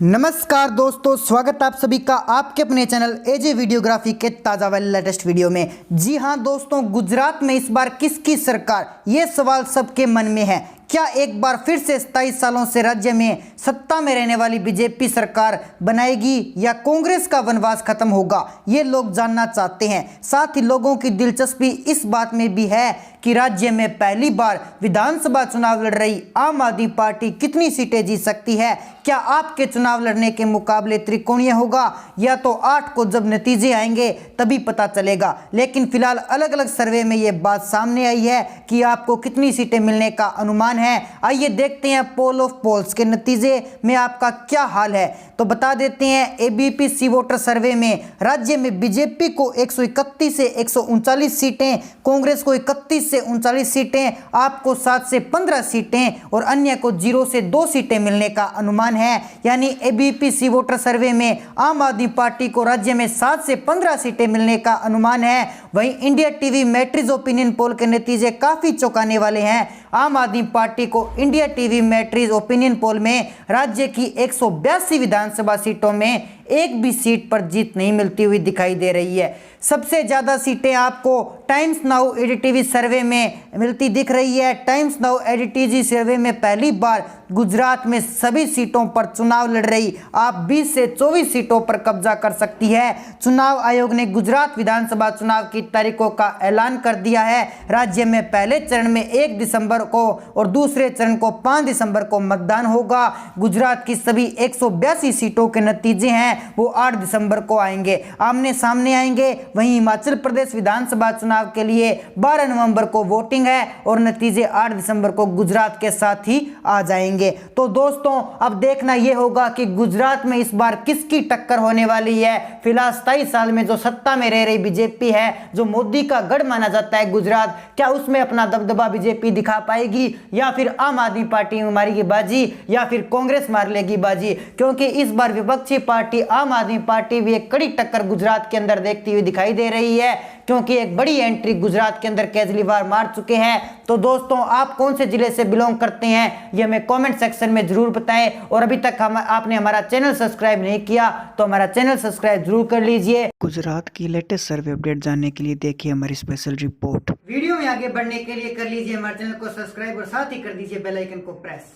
नमस्कार दोस्तों, स्वागत आप सभी का आपके अपने चैनल एजे वीडियोग्राफी के ताज़ा व लेटेस्ट वीडियो में। जी हां दोस्तों, गुजरात में इस बार किसकी सरकार, ये सवाल सबके मन में है। क्या एक बार फिर से 27 सालों से राज्य में सत्ता में रहने वाली बीजेपी सरकार बनाएगी या कांग्रेस का वनवास खत्म होगा, ये लोग जानना चाहते हैं। साथ ही लोगों की दिलचस्पी इस बात में भी है कि राज्य में पहली बार विधानसभा चुनाव लड़ रही आम आदमी पार्टी कितनी सीटें जीत सकती है। क्या आपके चुनाव लड़ने के मुकाबले त्रिकोणीय होगा या तो 8 को जब नतीजे आएंगे तभी पता चलेगा। लेकिन फिलहाल अलग अलग सर्वे में ये बात सामने आई है कि आपको कितनी सीटें मिलने का अनुमान है। आइए देखते हैं पोल ऑफ पोल्स के नतीजे में आपका क्या हाल है। तो बता देते हैं, एबीपी सी वोटर सर्वे में राज्य में बीजेपी को 131 से 139 सीटें, कांग्रेस को 31 से 39 सीटें, आपको 7 से 15 सीटें और अन्य को 0 से 2 सीटें मिलने का अनुमान है। यानी एबीपी सी वोटर सर्वे में आम आदमी पार्टी को राज्य में 7 से 15 सीटें मिलने का अनुमान है। वहीं India TV matrix opinion poll के नतीजे काफी चौंकाने वाले हैं। आम आदमी पार्टी को India TV matrix opinion poll में राज्य की 182 विधानसभा सीटों में एक भी सीट पर जीत नहीं मिलती हुई दिखाई दे रही है। सबसे ज़्यादा सीटें आपको टाइम्स नाउ एडीटीवी सर्वे में मिलती दिख रही है। टाइम्स नाउ एडीटीवी सर्वे में पहली बार गुजरात में सभी सीटों पर चुनाव लड़ रही आप 20 से 24 सीटों पर कब्जा कर सकती है। चुनाव आयोग ने गुजरात विधानसभा चुनाव की तारीखों का ऐलान कर दिया है। राज्य में पहले चरण में 1 दिसंबर को और दूसरे चरण को 5 दिसंबर को मतदान होगा। गुजरात की सभी 182 सीटों के नतीजे हैं वो 8 दिसंबर को आएंगे, आमने सामने आएंगे। वहीं हिमाचल प्रदेश विधानसभा चुनाव के लिए 12 नवंबर को वोटिंग है और नतीजे 8 दिसंबर को गुजरात के साथ ही आ जाएंगे। तो दोस्तों, अब देखना यह होगा कि गुजरात में इस बार किसकी टक्कर होने वाली है। फिलहाल 27 साल में जो सत्ता में रह रही बीजेपी है, जो मोदी का गढ़ माना जाता है गुजरात, क्या उसमें अपना दबदबा बीजेपी दिखा पाएगी या फिर आम आदमी पार्टी मारेगी बाजी या फिर कांग्रेस मार लेगी बाजी। क्योंकि इस बार विपक्षी पार्टी आम आदमी पार्टी भी एक कड़ी टक्कर गुजरात के अंदर देखती हुई दिखाई दे रही है, क्योंकि एक बड़ी एंट्री गुजरात के अंदर केजरीवाल मार चुके हैं। तो दोस्तों, आप कौन से जिले से बिलोंग करते हैं ये हमें कमेंट सेक्शन में जरूर बताएं। और अभी तक आपने हमारा चैनल सब्सक्राइब नहीं किया तो हमारा चैनल सब्सक्राइब जरूर कर लीजिए। गुजरात की लेटेस्ट सर्वे अपडेट जानने के लिए देखिए हमारी स्पेशल रिपोर्ट। वीडियो में आगे बढ़ने के लिए कर लीजिए हमारे चैनल को सब्सक्राइब और साथ ही कर दीजिए बेल आइकन को प्रेस।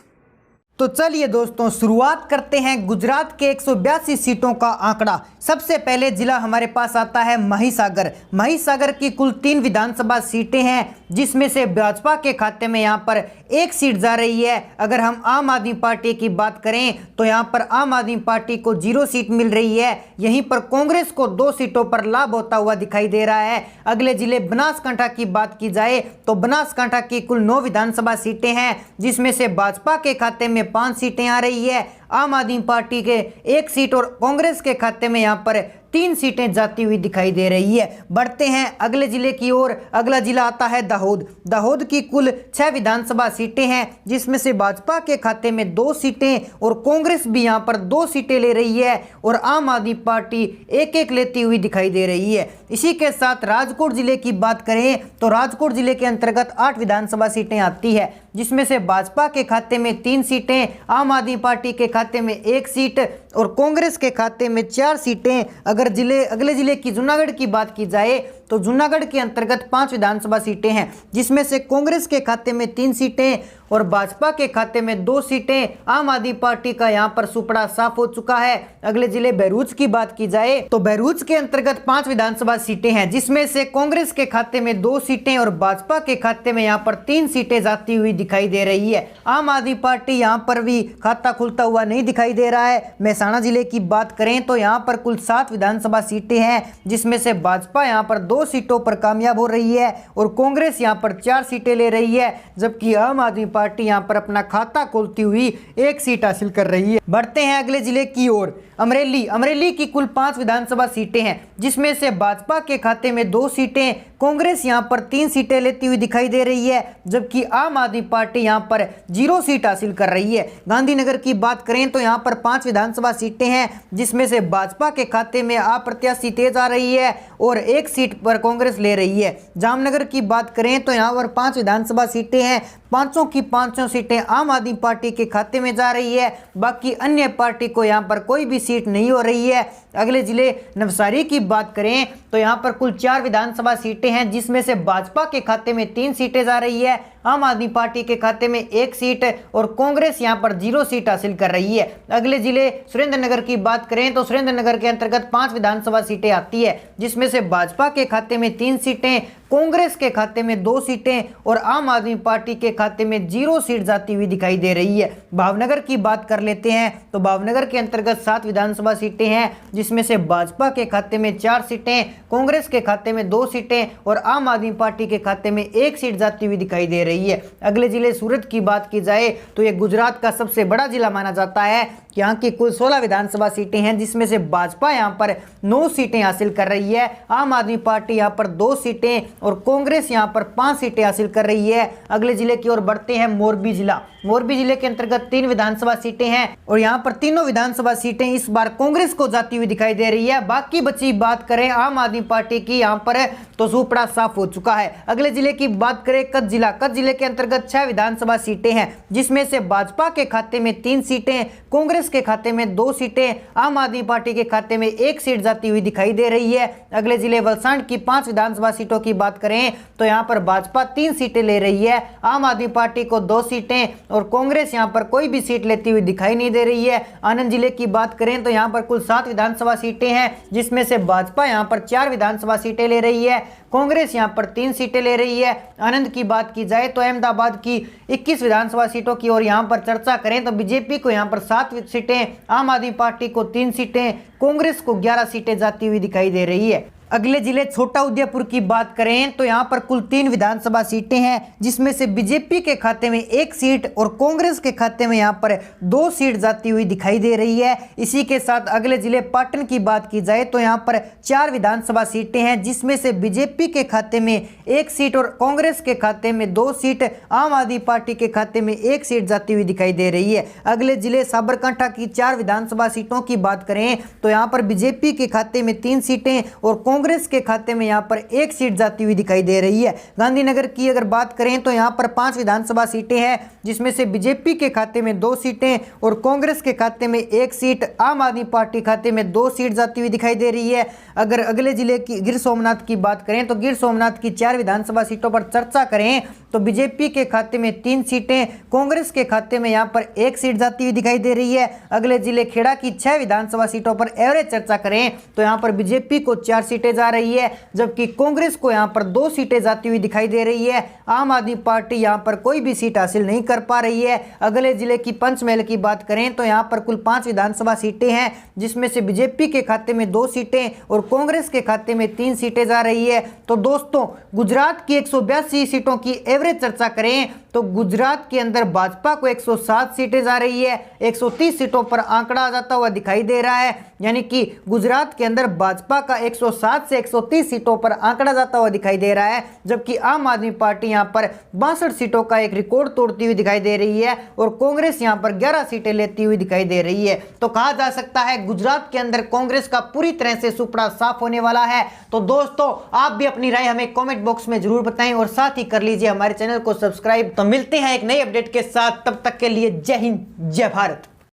तो चलिए दोस्तों, शुरुआत करते हैं गुजरात के 182 सीटों का आंकड़ा। सबसे पहले जिला हमारे पास आता है महिसागर। महिसागर की कुल 3 विधानसभा सीटें हैं, जिसमें से भाजपा के खाते में यहाँ पर 1 सीट जा रही है। अगर हम आम आदमी पार्टी की बात करें तो यहाँ पर आम आदमी पार्टी को 0 सीट मिल रही है। यहीं पर कांग्रेस को 2 सीटों पर लाभ होता हुआ दिखाई दे रहा है। अगले जिले बनासकांठा की बात की जाए तो बनासकांठा की कुल 9 विधानसभा सीटें हैं, जिसमें से भाजपा के खाते में 5 सीटें आ रही है, आम आदमी पार्टी के 1 सीट और कांग्रेस के खाते में यहां पर 3 सीटें जाती हुई दिखाई दे रही है। बढ़ते हैं अगले जिले की ओर। अगला जिला आता है दाहोद। दाहोद की कुल 6 विधानसभा सीटें हैं, जिसमें से भाजपा के खाते में 2 सीटें और कांग्रेस भी यहां पर 2 सीटें ले रही है और आम आदमी पार्टी 1-1 लेती हुई दिखाई दे रही है। इसी के साथ राजकोट जिले की बात करें तो राजकोट जिले के अंतर्गत 8 विधानसभा सीटें आती है, जिसमें से भाजपा के खाते में 3 सीटें, आम आदमी पार्टी के खाते में 1 सीट और कांग्रेस के खाते में 4 सीटें। अगर अगले जिले की जूनागढ़ की बात की जाए तो जूनागढ़ के अंतर्गत 5 विधानसभा सीटें हैं, जिसमें से कांग्रेस के खाते में 3 सीटें और भाजपा के खाते में 2 सीटें। आम आदमी पार्टी का यहां पर सुपड़ा साफ हो चुका है। अगले जिले बहरूच की बात की जाए तो बहरूच के अंतर्गत 5 विधानसभा सीटें हैं, जिसमें से कांग्रेस के खाते में 2 सीटें और भाजपा के खाते में यहां पर 3 सीटें जाती हुई दिखाई दे रही है। आम आदमी पार्टी यहां पर भी खाता खुलता हुआ नहीं दिखाई दे रहा है। मेहसाणा जिले की बात करें तो यहां पर कुल 7 विधानसभा सीटें हैं, जिसमें से भाजपा यहां पर 2 सीटों पर कामयाब हो रही है और कांग्रेस यहां पर 4 सीटें ले रही है, जबकि आम आदमी पार्टी यहां पर अपना खाता खोलती हुई 1 सीट हासिल कर रही है। बढ़ते हैं अगले जिले की ओर। अमरेली की कुल 5 विधानसभा सीटें हैं, जिसमें से भाजपा के खाते में 2 सीटें, कांग्रेस यहां पर 3 सीटें लेती हुई दिखाई दे रही है, जबकि आम आदमी पार्टी यहां पर 0 सीट हासिल कर रही है। गांधीनगर की बात करें तो यहां पर 5 विधानसभा सीटें हैं, जिसमें से भाजपा के खाते में अप्रत्याशी तेज आ रही है और 1 सीट पर कांग्रेस ले रही है। जामनगर की बात करें तो यहाँ पर 5 विधानसभा सीटें हैं, 500 की 500 सीटें आम आदमी पार्टी के खाते में जा रही है। बाकी अन्य पार्टी को यहाँ पर कोई भी सीट नहीं हो रही है। अगले जिले नवसारी की बात करें तो यहाँ पर कुल 4 विधानसभा सीटें हैं, जिसमें से भाजपा के खाते में 3 सीटें जा रही है, आम आदमी पार्टी के खाते में 1 सीट और कांग्रेस यहाँ पर 0 सीट हासिल कर रही है। अगले जिले सुरेंद्रनगर की बात करें तो सुरेंद्रनगर के अंतर्गत 5 विधानसभा सीटें आती है, जिसमें से भाजपा के खाते में 3 सीटें, कांग्रेस के खाते में 2 सीटें और आम आदमी पार्टी के खाते में 0 सीट जाती हुई दिखाई दे रही है। भावनगर की बात कर लेते हैं तो भावनगर के अंतर्गत 7 विधानसभा सीटें हैं, जिसमें से भाजपा के खाते में 4 सीटें, कांग्रेस के खाते में 2 सीटें और आम आदमी पार्टी के खाते में 1 सीट जाती हुई दिखाई दे रही है। अगले जिले सूरत की बात की जाए तो यह गुजरात का सबसे बड़ा जिला माना जाता है। यहाँ की कुल 16 विधानसभा सीटें हैं, जिसमें से भाजपा यहाँ पर 9 सीटें हासिल कर रही है, आम आदमी पार्टी यहाँ पर 2 सीटें और कांग्रेस यहाँ पर 5 सीटें हासिल कर रही है। अगले जिले की ओर बढ़ते हैं मोरबी जिला। मोरबी जिले के अंतर्गत 3 विधानसभा सीटें हैं और यहाँ पर तीनों विधानसभा सीटें इस बार कांग्रेस को जाती हुई दिखाई दे रही है। बाकी बची बात करें आम आदमी पार्टी की, यहाँ पर तो सुपड़ा साफ हो चुका है। अगले जिले की बात करें कच्छ जिला। कच्छ जिले के अंतर्गत 6 विधानसभा सीटें हैं, जिसमें से भाजपा के खाते में 3 सीटें, कांग्रेस के खाते में 2 सीटें, आम आदमी पार्टी के खाते में 1 सीट जाती हुई दिखाई दे रही है। अगले जिले वलसाड़ की 5 विधानसभा सीटों की बात करें तो यहाँ पर भाजपा 3 सीटें ले रही है, आम आदमी पार्टी को 2 सीटें और कांग्रेस यहाँ पर कोई भी सीट लेती हुई दिखाई नहीं दे रही है। आनंद जिले की बात करें तो यहाँ पर कुल 7 विधानसभा सीटें हैं, जिसमें से भाजपा यहाँ पर 4 विधानसभा सीटें ले रही है, कांग्रेस यहाँ पर 3 सीटें ले रही है। आनंद की बात की जाए तो अहमदाबाद की 21 विधानसभा सीटों की और यहाँ पर चर्चा करें तो बीजेपी को यहाँ पर 7 सीटें, आम आदमी पार्टी को 3 सीटें, कांग्रेस को 11 सीटें जाती हुई दिखाई दे रही है। अगले जिले छोटा उदयपुर की बात करें तो यहाँ पर कुल 3 विधानसभा सीटें हैं, जिसमें से बीजेपी के खाते में 1 सीट और कांग्रेस के खाते में यहाँ पर 2 सीट जाती हुई दिखाई दे रही है। इसी के साथ अगले जिले पाटन की बात की जाए तो यहाँ पर 4 विधानसभा सीटें हैं, जिसमें से बीजेपी के खाते में 1 सीट और कांग्रेस के खाते में 2 सीट, आम आदमी पार्टी के खाते में 1 सीट जाती हुई दिखाई दे रही है। अगले जिले साबरकांठा की 4 विधानसभा सीटों की बात करें तो यहाँ पर बीजेपी के खाते में 3 सीटें और कांग्रेस के खाते में यहां पर 1 सीट जाती हुई दिखाई दे रही है। गांधीनगर की अगर बात करें तो यहां पर 5 विधानसभा सीटें हैं, जिसमें से बीजेपी के खाते में 2 सीटें और कांग्रेस के खाते में 1 सीट, आम आदमी पार्टी खाते में 2 सीट जाती हुई दिखाई दे रही है। अगर अगले जिले की गिर सोमनाथ की बात करें तो गिर सोमनाथ की 4 विधानसभा सीटों पर चर्चा करें तो बीजेपी के खाते में 3 सीटें, कांग्रेस के खाते में यहां पर 1 सीट जाती हुई दिखाई दे रही है। अगले जिले खेड़ा की 6 विधानसभा सीटों पर एवरेज चर्चा करें तो यहां पर बीजेपी को 4 सीटें जा रही है, जबकि कांग्रेस को यहां पर 2 सीटें जाती हुई दिखाई दे रही है। आम आदमी पार्टी यहां पर कोई भी सीट हासिल नहीं कर पा रही है। अगले जिले की पंचमहल की बात करें तो यहां पर कुल 5 विधानसभा सीटें हैं, जिसमें से बीजेपी के खाते में 2 सीटें और कांग्रेस के खाते में 3 सीटें जा रही है। तो दोस्तों, गुजरात की 182 सीटों की एवरेज चर्चा करें तो गुजरात के अंदर भाजपा को 107 सीटें जा रही है, 130 सीटों पर आंकड़ा आ जाता हुआ दिखाई दे रहा है। यानी कि गुजरात के अंदर भाजपा का 107 से 130 सीटों पर आंकड़ा जाता हुआ दिखाई दे रहा है, जबकि आम आदमी पार्टी यहां पर 62 सीटों का एक रिकॉर्ड तोड़ती हुई दिखाई दे रही है और कांग्रेस यहां पर 11 सीटें लेती हुई दिखाई दे रही है। तो कहा जा सकता है गुजरात के अंदर कांग्रेस का पूरी तरह से सुपड़ा साफ होने वाला है। तो दोस्तों, आप भी अपनी राय हमें कमेंट बॉक्स में जरूर बताएं और साथ ही कर लीजिए हमारे चैनल को सब्सक्राइब। तो मिलते हैं एक नई अपडेट के साथ, तब तक के लिए जय हिंद, जय भारत।